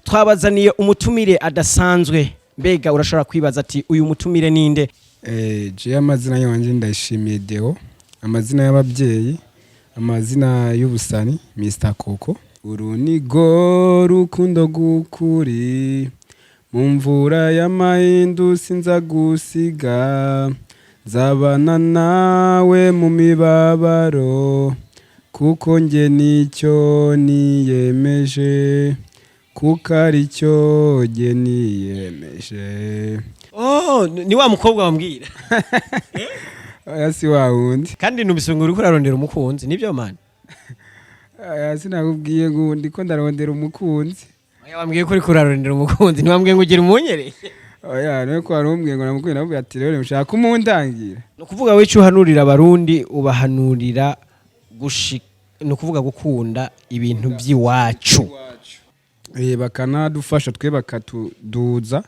twabazaniye umutumire adasanzwe. Mbega urashobora kwibaza ati uyu mutumire ninde? Je amazina yanje ndashimiye Deo, amazina y'ababyeyi, amazina y'ubusani Mr. COCO. Urunigo rukundo gukuri mu mvura y'amahindu sinza gusiga, zabana nawe mu mibabaro kuko nge nicyo niyemeje, kuko ari cyo nge niyemeje. Oh, ni wa mukobwa wambwira. Oya si wa wundi. Kandi nubisonga uri kurarondera umukunzi, nibyo man? Oya sinakubwiye ngo ndiko ndarondera umukunzi. Oya wambwiye ko uri kurarondera umukunzi, ntiwambwiye ngo ugira umunyere. Oya no ko arumbwiye ngo namukwiye navuga ati rero mushaka umundangira. No kuvuga we cyuhanurira abarundi ubahanurira no kuvuga gukunda ibintu by'iwacu. Bakanadufasha twe bakatuduza,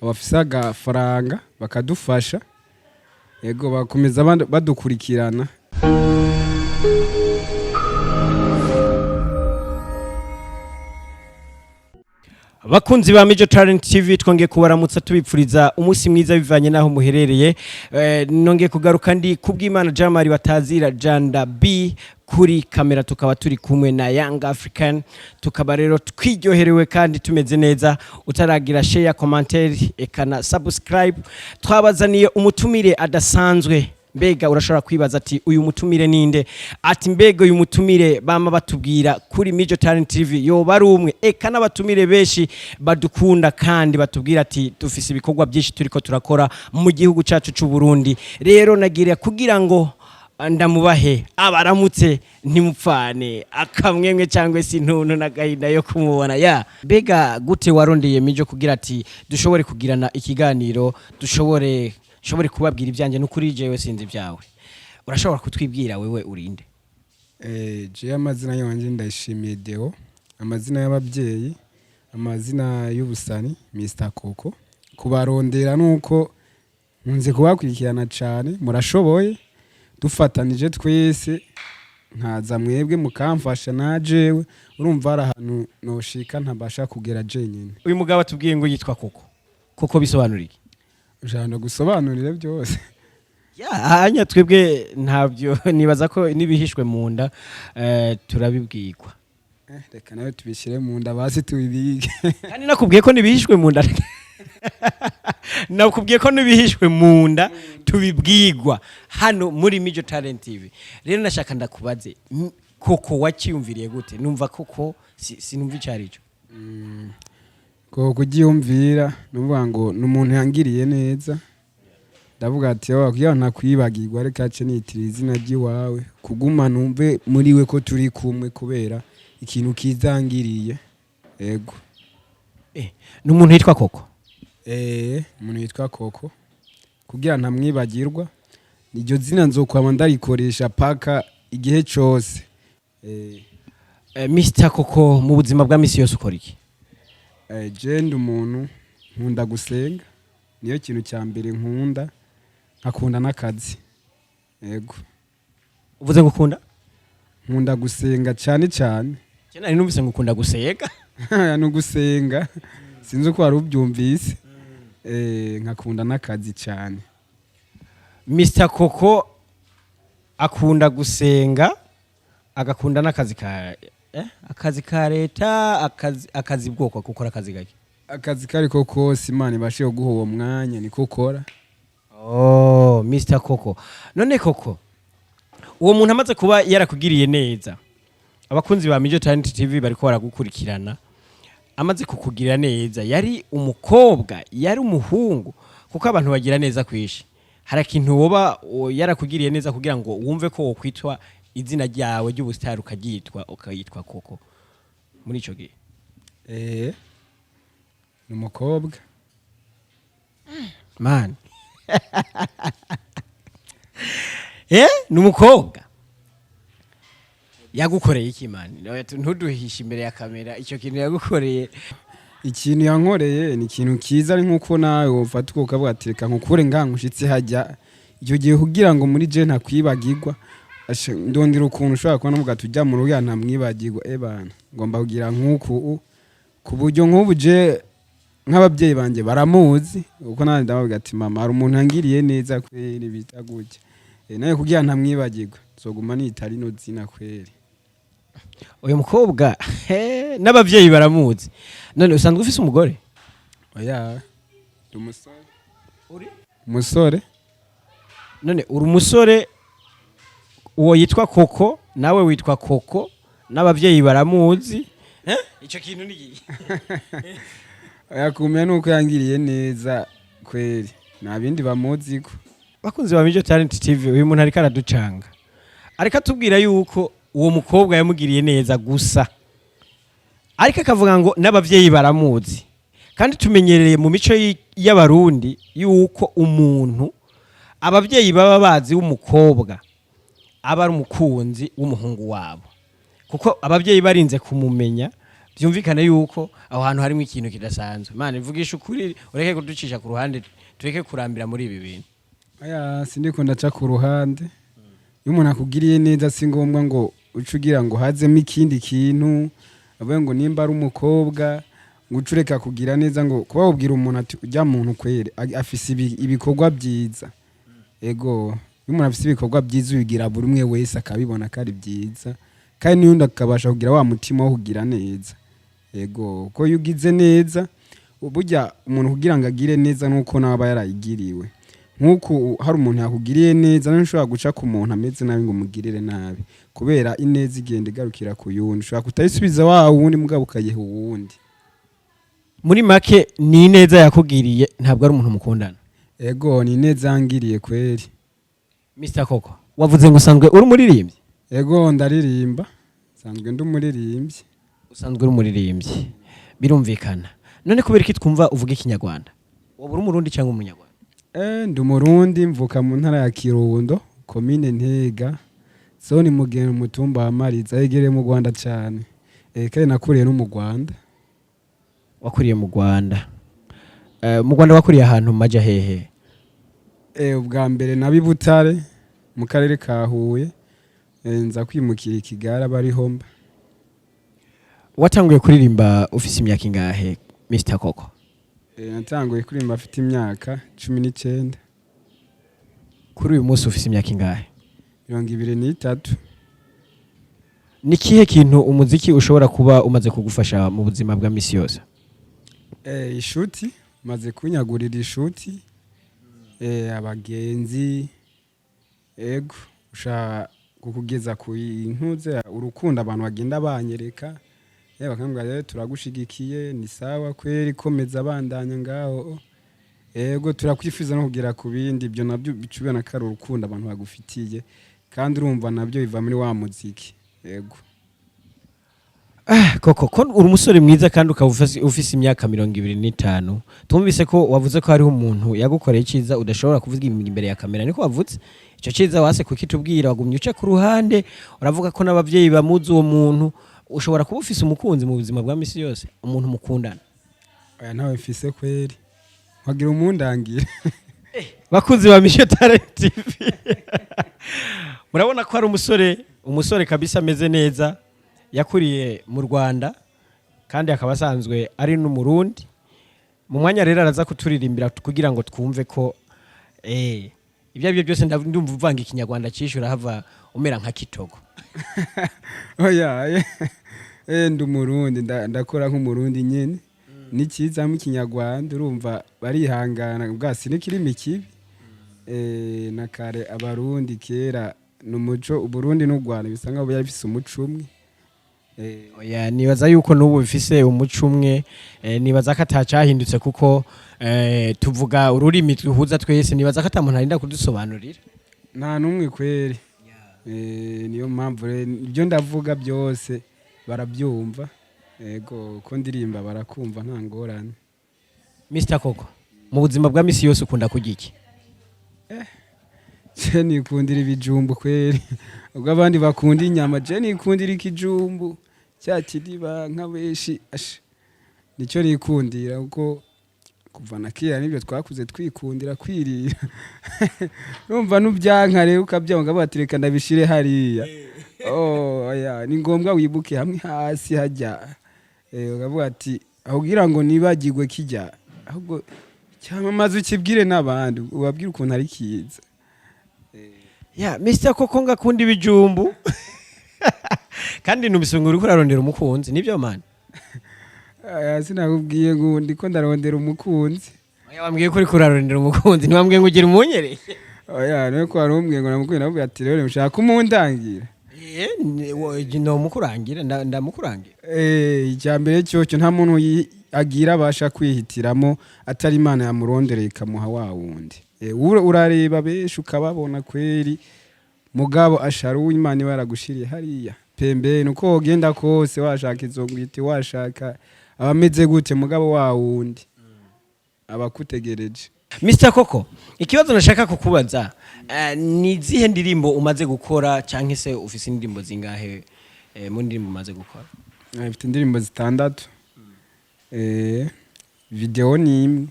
abafise agafaranga bakadufasha, yego bakomeza badukurikirana. Bakunzi ba Major Talent TV twongeye kubaramutsa tubipfuriza umunsi mwiza bivanye naho muherereye. Nongeye kugaruka ndi kubw'Imana Jamari batazira Janda B kuri kamera, tukaba turi kumwe na Young African, tukaba rero twiryoherewe kandi tumeze neza. Utaragira share, commentaire ekana subscribe. Twabazaniye umutumire adasanzwe. Mbega urashobora kwibaza ati uyu mutumire ninde? Ati mbega uyu mutumire bama batubwira kuri Major Talent TV yo bari umwe eka n'abatumire benshi badukunda kandi batubwira ati dufise ibikorwa byinshi turiko turakora mu gihugu cyacu cy'u Burundi. Rero nagira kugira ngo ndamubahe abaramutse ntimupfane akamwemwe cyangwa se intuntu n'agahinda yo kumubona. Ya mbega gute warondeye Major kugira ati dushobore kugirana ikiganiro, dushobore kubabwira ibyanje n'ukuri jewe sinzi byawe? Urashobora kutwibwira wewe urinde? Je amazina yanje ndashimiye Deo, amazina y'ababyeyi, amazina y'ubusani Mr. COCO. Kubarondera nuko nkunze kubakurikirana cyane, murashoboye dufatanije twese nkaza mwebwe mukamfasha na jewe, urumva ari ahantu noshika ntabasha kugera je nyine. Uyu mugabo atubwiye ngo yitwa COCO. COCO bisobanura iki? Ujana gusobanurira byose. Hanya twebwe ntabyo nibaza ko nibihishwe mu nda turabibwirwa. Reka nawe tubishire mu nda basi tubibige. Kandi nakubwiye ko nibihishwe mu nda. Nakubwiye ko nibihishwe mu nda tubibwirwa hano muri Major Talent TV. Rero nashaka ndakubaze COCO wakiyumviriye gute? Numva COCO sinumva icari cyo. Ko kugiyumvira nuvuga ngo n'umuntu yangiriye neza, ndavuga ati wakuya nakwibagirwa reka ace nitira izina ry'iwawe kuguma numve muri we ko turi kumwe kubera ikintu kizangiriye. Yego n'umuntu yitwa COCO. Umuntu yitwa COCO kugira ntamwibagirwa, niryo zina nzokwama ndarikoresha paka igihe cyose. Mr. COCO mu buzima bwa misi yose ukora iki? Jenda umuntu nkunda gusenga, niyo kintu cya mbere nkunda, nkakunda n'akazi. Yego. Uvuze gukunda? Nkunda gusenga cyane cyane. Cyane numvise ngukunda gusenga. No gusenga sinzi uko wari ubyumvise. Nkakunda n'akazi cyane. Mr. COCO akunda gusenga, agakunda n'akazi ka akazi ka leta, akazi bwoko gukora akazi gake. Akazi kari kose Imana ibashe guha uwo mwanya niko ukora. Oh, Mr. COCO. None COCO, uwo muntu amaze kuba yarakugiriye neza, abakunzi ba Major Talent TV bariko baragukurikirana, amaze kukugirira neza, yari umukobwa, yari umuhungu, kuko abantu bagira neza kwishi. Hari ikintu woba yarakugiriye neza kugira ngo wumve ko wo kwitwa izina ryawe ry'ubustari ukayitwa COCO muri ico gihe? N'umukobwa. Man. N'umukobwa. Yagukoreye iki man? Ntuduhisha imbere ya kamera icyo kintu yagukoreye. Ikintu yankoreye ni ikintu kiza ari nkuko nawe ufata uko kavuga ati reka nkukure ngangushitse hajya. Icyo gihe kugira ngo muri je ntakwibagirwa, ndondira ukuntu ushobora kubona muga tujya mu ruya ntamwibagirwa. Bana ngomba kugira nkuko ku buryo nk'ubu je nk'ababyeyi banje baramuzi uko nandi ndabavuga ati mama hari umuntu yangiriye neza kweri bita gutya naye kugira ntamwibagirwa zoguma nita rino zina kweri. uyu mukobwa n'abavyeyi baramuzi. None usanzwe ufise umugore? Oya umusore. Uri umusore? None uri umusore uwo yitwa COCO nawe witwa COCO n'abavyeyi baramuzi ico kintu ni yakumenya nuko yangiriye neza kweri nta bindi bamuziko. Bakunzi ba Mijo Talent TV uyu muntu ariko araducanga ariko atubwira yuko uwo mukobwa yamugiriye neza gusa ariko akavuga ngo n'abavyeyi baramuzi kandi tumenyereye mu mico y'abarundi yuko umuntu abavyeyi baba bazi w'umukobwa aba ari umukunzi w'umuhungu wabo kuko abavyeyi barinze kumumenya byumvikana yuko aho hantu harimo ikintu kidasanzwe. Mana ivugisha ukuri ureke kuducisha ku ruhande tureke kurambira muri ibi bintu. Aya sindiko ndaca ku ruhande iyo umuntu akugiriye neza si ngombwa ngo ucugira ngo hazemo ikindi kintu avuye ngo nimba ari umukobwa ngo ucureka kugira neza ngo kuba ubwira umuntu ati ujya muntu kwere afise ibikorwa byiza. Ego iyo umuntu afise ibikorwa byiza ubigira buri umwe wese akabibona ko ari byiza kandi n'undi akabasha kugira wa mutima wo kugira neza. Ego ko yugize neza burya umuntu kugira ngo agire neza nuko naba yarayigiriwe nkuko hari umuntu yakugiriye neza ntushobora guca ku muntu ameze nabi ngo mugirire nabi kubera ineza igenda igarukira ku yundi ushobora kutayisubiza wa wundi mugabo ukayiha uwundi. Muri make ni neza yakugiriye ntabwo ari umuntu mukundana. Ego ni neza yangiriye kweri. Mr. COCO wavuze ngo usanzwe uri umuririmbyi? Ego ndaririmba sanzwe ndi umuririmbyi. Usanzwe uri umuririmbyi birumvikana. None kubera iki twumva uvuga ikinyarwanda? Wowe uri umurundi cyangwa umunyarwanda? Ndi umurundi mvuka mu ntara ya Kirundo komine Ntega zone Mugeni umutumba wa Mariza yegereye mu Rwanda cyane. Kandi nakuriye no mu Rwanda. Wakuriye mu Rwanda. Mu Rwanda wakuriye ahantu maja hehe? Ubwa mbere nabibutare mu karere ka Huye nza kwimukira ikigara bari homba. Watanguye kuririmba ufise imyaka ingahe Mr. COCO? Natanguye kuririmba afite imyaka 19. Kuri uyu munsi ufise imyaka ingahe? 23. Ni kihe kintu umuziki ushobora kuba umaze kugufasha mu buzima bwa misi yose? Ishuti maze kunyagurira ishuti abagenzi ego usha kukugeza ku intuze urukundo abantu bagenda banyereka bakambwira rero turagushigikiye ni sawa kweri komeza abandanya ngaho ego turakwifuza no kugira ku bindi ibyo nabyo bicubena kari urukundo abantu bagufitiye kandi urumva nabyo biva muri wa muziki. Ego COCO ko uri umusore mwiza kandi ukaba ufise imyaka 25 tumvise ko wavuze ko hariho umuntu yagukoreye iciza udashobora kuvuga imbere ya kamera niko wavuze ico ciza wase kukitubwira wagumye uce ku ruhande uravuga ko n'abavyeyi bamuzi uwo muntu ushobora kuba ufise umukunzi mu buzima bwa misi yose umuntu mukundana? Oya nawe mfise kweri wagira umundangira. Bakunzi ba Mijo Talent TV murabona ko ari umusore kabisa ameze neza yakuriye mu Rwanda kandi akaba asanzwe ari n'umurundi. Mu mwanya rero araza kuturirimbira kugira ngo twumve ko ibyo byose ndumva uvanga ikinyarwanda cishura hava umera nka kitogo. Oya ndi umurundi ndakora nk'umurundi nyene nikiza mu kinyarwanda urumva barihangana bwasi n'ikirimi kibi na kare abarundi kera n'umuco uburundi n'u Rwanda bisanga bo yarifise umuco umwe. Oya nibaza yuko n'ubu bifise umuco umwe nibaza ko atacahindutse kuko tuvuga ururimi twihuza twese nibaza ko atamuntu arinda kudusobanurira nta numwe kweri. Niyo mpamvu ibyo ndavuga byose barabyumva. Ego ko ndirimba barakumva nta ngorane. Mr. COCO mu buzima bwa misi yose ukunda kurya iki? Je nikundira ibijumbu kweri ubwo abandi bakunda inyama je nikundira ikijumbu cya kidiba nka beshi nicyo nikundira uko kuva na kera nibyo twakuze twikundira kwirira. Urumva n'ubyankare ukabyanga batireka ndabishire hariya. Oya ni ngombwa wibuke hamwe hasi hajya ukavuga ati ahubwira ngo nibagirwe kijya ahubwo cyamamaza ukibwire n'abandi ubabwire ukuntu ari kiza. ya Mr Koko ngakunda ibijumbu kandi numisongo uri kurarondera umukunzi nibyo man. Sinakubwiye ngo ndiko ndarondera umukunzi. Oya wambwiye ko uri kurarondera umukunzi ntiwambwiye ngo ugira umunyereye. Oya no ko arumwiye ngo namukwiye navuga ati rero mushaka umundangira. No mukurangira ndamukurangira. Icyambere cyo nta muntu agira abasha kwihitiramo atari Imana yamurondereye ikamuha wa wundi. Urareba besho ukababona kweri mugabo asharu Imana baragushiriye hariya pembe nuko ogenda kose washaka izongwite washaka abameze gute mugabo wa wundi abakutegereje. Mr Koko ikibazo nashaka kukubaza ni zihe ndirimbo umaze gukora canke se ufise indirimbo zingahe mu ndirimbo umaze gukora? Mfite indirimbo zitandatu. Video ni imwe.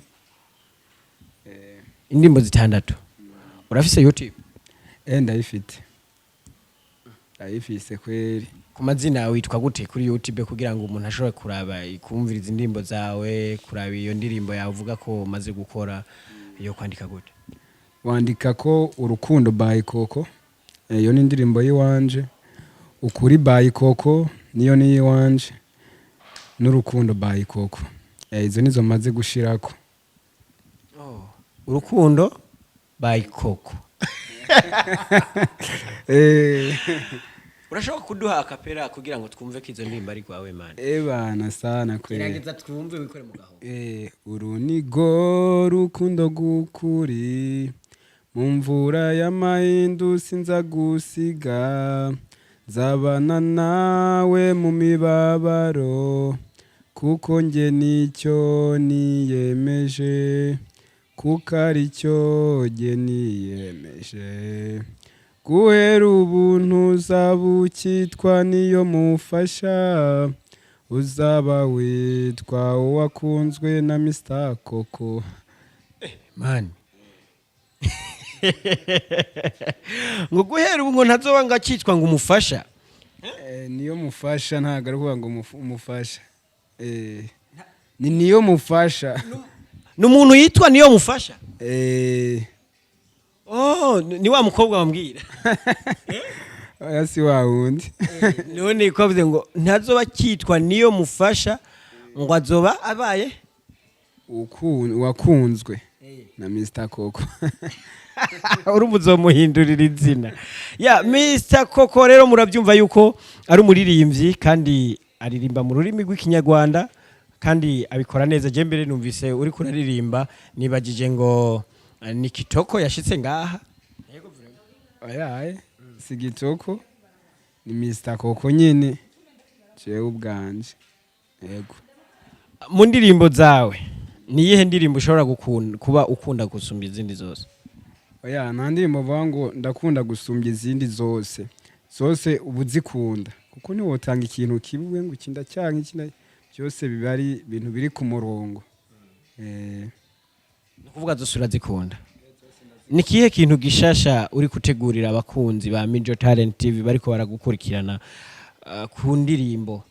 Indirimbo zitandatu. Urafise YouTube? Ndayifite. Ndayifise kweri. Ku mazina witwa gute kuri YouTube kugira ngo umuntu ashobore kuraba ikumviriza indirimbo zawe kuraba iyo ndirimbo yawe uvuga ko umaze gukora yo kwandika gute? Wandika ko urukundo by COCO. Iyo ni indirimbo yiwanje. Ukuri by COCO niyo ni yiwanje. N'urukundo by COCO. Izo nizo maze gushirako. Urukundo by COCO. Urashaka kuduha akapera kugira ngo twumve ko izo ndirimbo ari gwawe man. Bana sana kwe. Gerageza twumve wikore mu gaho. Urunigo rukundo gukuri mu mvura y'amahindu sinza gusiga zabana nawe mu mibabaro kuko nge nicyo niyemeje kuko ari cyo nge niyemeje guhera ubuntu uzabukitwa niyo mufasha uzaba witwa uwakunzwe na Mr Koko. Man ngo guhera ubu ngo ntazoba ngakitwa ngo umufasha. Niyo mufasha ntago ari kuvuga ngo umufasha. Ni niyo mufasha. N'umuntu yitwa niyo mufasha? Ni wa mukobwa wambwira. Oya si wa wundi. None kwavuze ngo ntazoba kitwa niyo mufasha ngo azoba abaye wakunzwe na Mr Koko. Urumuzomuhindurira izina. Ya Mr Koko rero murabyumva yuko ari umuririnvyi kandi aririmba mu rurimi rw'ikinyarwanda kandi abikora neza. Je mbere numvise uri kuraririmba nibagije ngo ni kitoko yashitse ngaha. Yego Oya si kitoko ni Mr Koko nyine jewe ubwanje. Yego mu ndirimbo zawe ni yihe ndirimbo ushobora kuba ukunda gusumba izindi zose? Oya nta ndirimbo vuga ngo ndakunda gusumbya izindi zose ubuzikunda kuko ni wotanga ikintu kibuwe ngo kinda cyanga ikina byose bibari ibintu biri ku murongo. Nukuvuga zosura zikunda. Ni kihe kintu gishasha uri kutegurira abakunzi ba Major Talent TV bariko baragukurikirana ku ndirimbo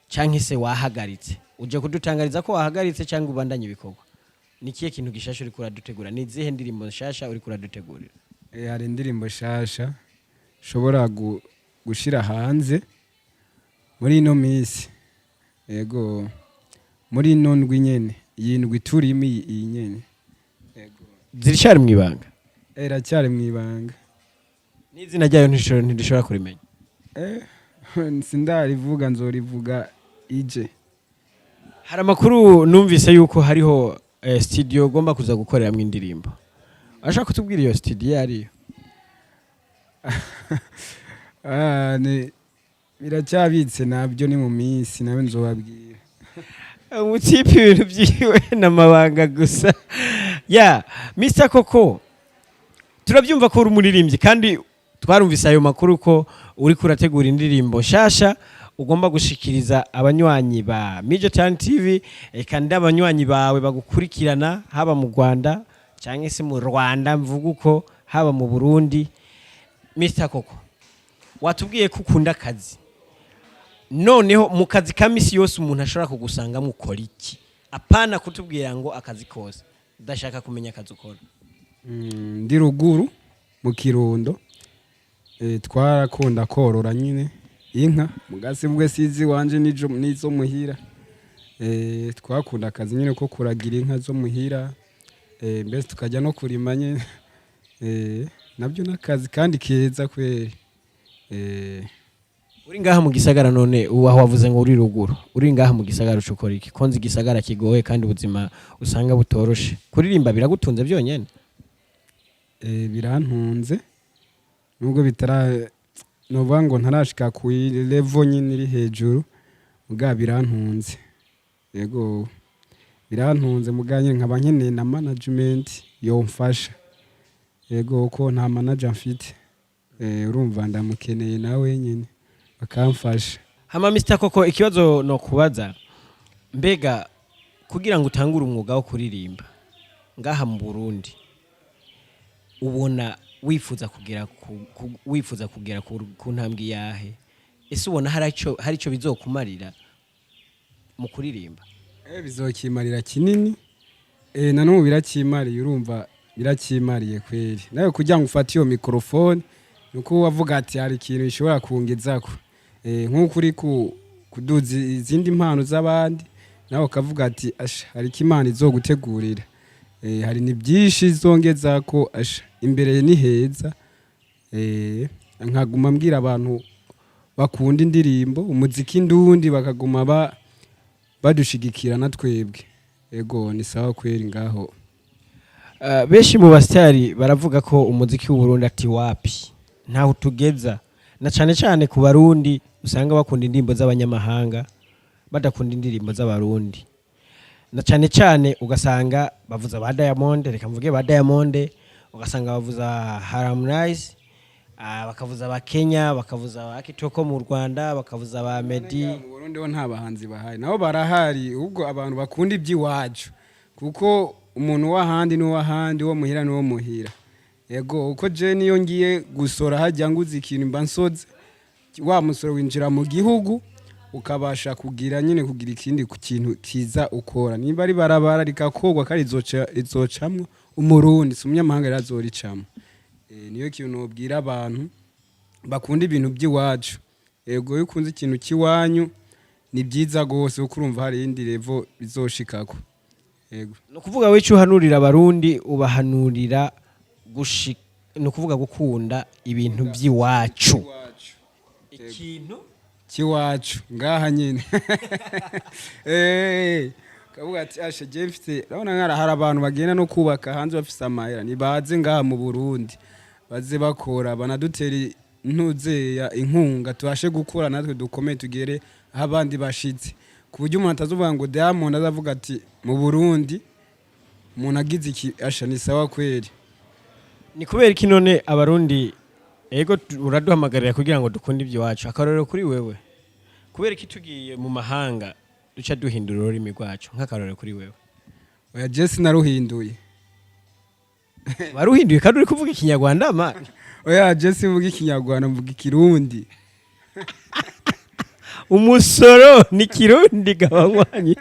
canke se wahagaritse uje kudutangariza ko wahagaritse cyangwa ubandanye ibikorwa? Ni kihe kintu gishasha uri kuradutegura? Ni zihe ndirimbo shasha uri kuradutegurira? Hari indirimbo shasha shobora gushira hanze muri ino misi. Yego muri ino ndwi nyene yindwi turimi iyi nyene. Yego zirishari mu ibanga. Cyari mu ibanga. N'izina ryayo ntishobora kurimenya. Sindarivuga nzorivuga ije. Hari amakuru numvise yuko hariho studio ugomba kuza gukoreramo indirimbo. Ashaka kutubwira iyo studio yari? Ni biracyabitse nabyo ni mu minsi nawe nzobabwira. Umutipe ibintu byiwe n'amabanga gusa. Ya Mr Koko turabyumva ko uri umuririmbyi kandi twarumvise ayo makuru ko uri kurategura indirimbo shasha ugomba gushikiriza abanywanyi ba Major Talent TV kandi abanywanyi bawe bagukurikirana haba mu Rwanda cyangwa se mu Rwanda mvuga uko haba mu Burundi. Mr Koko watubwiye ko ukunda akazi noneho mu kazi ka misi yose umuntu ashobora kugusanga mukora iki apana kutubwira ngo akazi kose udashaka kumenya akazi ukora. Ndi ruguru mu Kirundo twarakunda korora nyine inka mugasi bwe sizi wanje nizo muhira twakunda akazi nyine ko kuragira inka zo muhira mbese tukajya no kurima nyine nabyo nakazi kandi keza kweri. Uri ngaha mu gisagara none uwaho wavuze ngo uri ruguru uri ngaha mu gisagara ucukora iki konzi gisagara kigoye kandi ubuzima usanga butoroshe kuririmba biragutunze byonyene? Birantunze nubwo bitara novuga ngo ntarashika ku level nyine iri hejuru muga birantunze yego birantunze muganye nkaba nkeneye na management yomfasha yego ko nta manager mfite urumva ndamukeneye nawe nyine bakamfasha. Hama Mr. Koko ikibazo no kubaza mbega kugira ngo utangure umwuga wo kuririmba ngaha mu Burundi ubona wifuza kugera ku ntambwe yahe ese ubona hari ico bizokumarira mu kuririmba? Bizokimarira kinini na n'ubu birakimariye urumva birakimariye kweri nawe kugira ngo ufate iyo microphone nuko wavuga ati hari ikintu bishobora kungezako nk'uko uri kuduza izindi mpano z'abandi nawe ukavuga ati asha hari ikimana izogutegurira hari ni byinshi zongeza ko asha imbere ni heza nkaguma mbwira abantu bakunda indirimbo umuziki ndundi bakaguma badushigikira na twebwe ego ni sawa kweri ngaho. Benshi mu bastari baravuga ko umuziki w'u Burundi ati wapi ntaho tugeza na cyane ku barundi usanga bakunda indirimbo z'abanyamahanga badakunda indirimbo z'abarundi na cyane ugasanga bavuza ba Diamond reka mvuge ba Diamond ugasanga bavuza Harmonize bakavuza ba Kenya bakavuza ba Kitoko mu Rwanda bakavuza ba Medi mu Burundi bo nta bahanzi bahari nabo barahari ubwo abantu bakunda iby'iwacu kuko umuntu w'ahandi n'uw'ahandi wo muhira n'uwo muhira yego uko je niyo ngiye gusora hajya nguzi ikintu mba nsoze wa musoro winjira mu gihugu ukabasha kugira nyine kugira ikindi ku kintu kiza ukora niba ari barabara rikakogwa kari izocamwe umurundi umunyamahanga razoricamo niyo kintu nobwira abantu bakunda ibintu by'iwacu yego ukunze ikintu kiwanyu ni byiza gose uko urumva hari indi level bizoshikako yego no kuvuga we cyuhanurira abarundi ubahanurira no kuvuga gukunda ibintu by'iwacu ikintu kiwacu ngaha nyine kavuga ati ashe je mfite urabona nkara hari abantu bagenda no kubaka hanze bafise amahera nibaze ngaha mu Burundi baze bakora banadutera ntuzeya inkunga tubashe gukora natwe dukomeye tugere aho abandi bashitse ku buryo umuntu atazuvuga ngo Diamond azavuga ati mu Burundi umuntu agize iki asha ni sawa kweri. Ni kubera iki none abarundi ego uraduhamagarira kugira ngo dukunde ibyo wacu akarorero kuri wewe kubera iki tugiye mu mahanga duca duhindura ururimi rwacu nk'akarorero kuri wewe? Oya Jesse naruhinduye. Waruhinduye kandi uri kuvuga ikinyarwanda man? Oya Jesse mvuga ikinyarwanda mvuga ikirundi. Umusoro ni kirundi gabanywanyi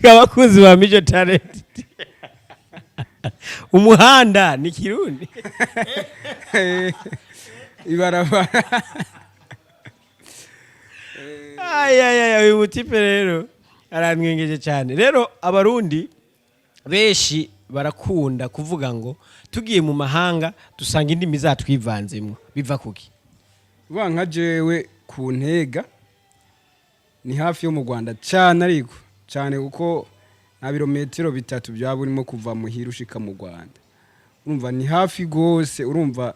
gabakuzi ba Major Talent. Umuhanda ni kirundi. Ibarabara. Uyu mutipe rero arantwengeje cyane. Rero abarundi benshi barakunda kuvuga ngo tugiye mu mahanga dusanga indimi zatwivanzemo biva kuki? Nka jewe ku ntega ni hafi yo mu Rwanda cyane ariko cyane kuko na birometero bitatu bya burimo kuva mu hirushika mu Rwanda. Urumva ni hafi gose urumva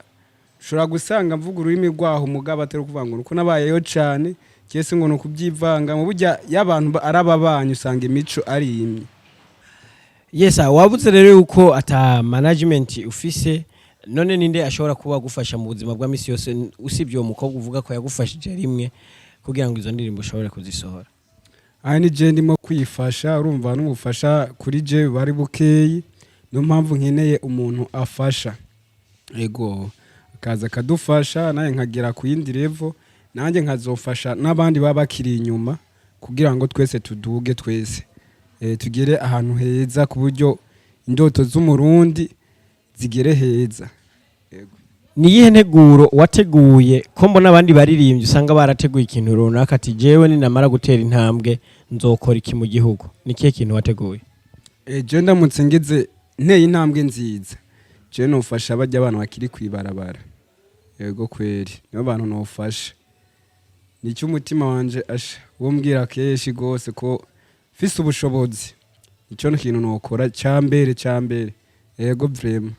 ushobora gusanga mvuga ururimi rwaho mugabo atari kuvuga ngo uko nabayeyo cyane cyese ngo no kubyivanga mu burya y'abantu arababanye usanga imico ari imwe. Yes, wabuze rero yuko ata management ufise none ninde ashobora kuba gufasha mu buzima bwa misi yose usibye uwo mukobwa uvuga ko yagufashije rimwe kugira ngo izo ndirimbo ushobore kuzisohora? Ni je ndimo kwifasha urumva n'ubufasha kuri je bari bukeyi no mpamvu nkeneye umuntu afasha ego akaza kadufasha naye nkagera ku yindi level nanjye nkazofasha n'abandi baba bakiri inyuma kugira ngo twese tuduge twese tugere ahantu heza ku buryo indoto z'umurundi zigere heza. ni iyihe nteguro wateguye ko mbona abandi baririmbyi usanga barateguye ikintu runaka ati jewe ninamara gutera intambwe nzokora iki mu gihugu? ni ikihe kintu wateguye? Je ndamutse ngeze nteye intambwe nziza, je nofasha bajya abantu bakiri kwibarabara. Yego kweri nibo bantu nofasha. Nicyo umutima wanje asha wombwira keshi gose ko fise ubushobozi, icyo kintu nokora cyambere. Yego vraiment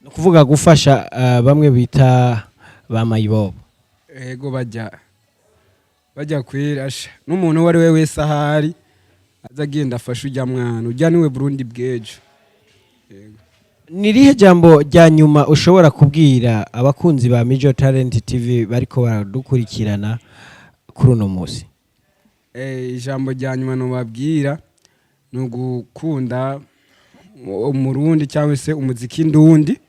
no kuvuga gufasha bamwe bita ba mayibobo. Yego bajya kwirasha n'umuntu wari we wese ahari azagenda afasha ujya mwana ujya niwe Burundi bwejo. Yego ni rihe jambo rya nyuma ushobora kubwira abakunzi ba Major Talent TV bariko baradukurikirana kuri uno munsi? Ijambo rya nyuma nobabwira no gukunda umurundi cyangwa se umuziki ndundi,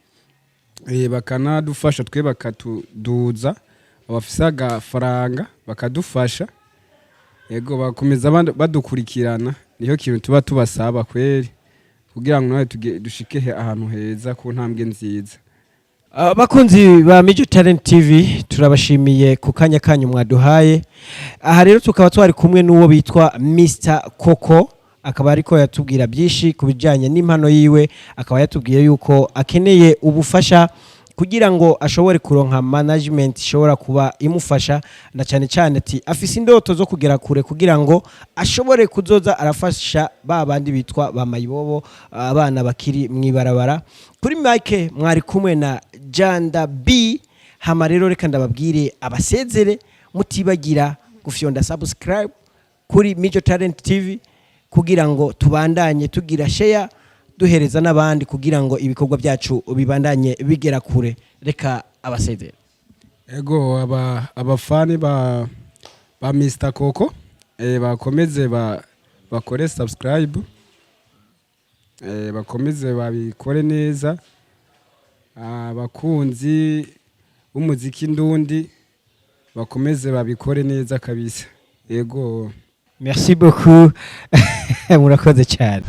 bakanadufasha twe bakatuduza, abafise agafaranga bakadufasha. Yego bakomeza badukurikirana, niyo kintu tuba tubasaba kweri kugira ngo nawe dushike ahantu heza ku ntambwe nziza. Abakunzi ba Major Talent TV turabashimiye ku kanya kanyu mwaduhaye. Aha rero tukaba twari kumwe n'uwo bitwa Mr COCO, akaba ariko yatubwira byinshi kubijanye n'impano yiwe, akaba yatubwiye yuko akeneye ubufasha kugira ngo ashobore kuronka management ishobora kuba imufasha, na cyane cyane ati afise indoto zo kugera kure kugira ngo ashobore kuzoza arafasha babandi bitwa ba mayibobo, abana bakiri mwibarabara. Kuri Mike mwari kumwe na Janda B. Hama rero reka ndababwire abasezere mutibagira gufyonda subscribe kuri Major Talent TV kugira ngo tubandanye tugira share duhereza n'abandi kugira ngo ibikorwa byacu bibandanye bigera kure. Reka abasezere. Ego abafani ba Mr COCO bakomeze bakore subscribe, bakomeze babikore neza. Abakunzi b'umuziki ndundi bakomeze babikore neza kabisa. Yego merci beaucoup. Murakoze cyane.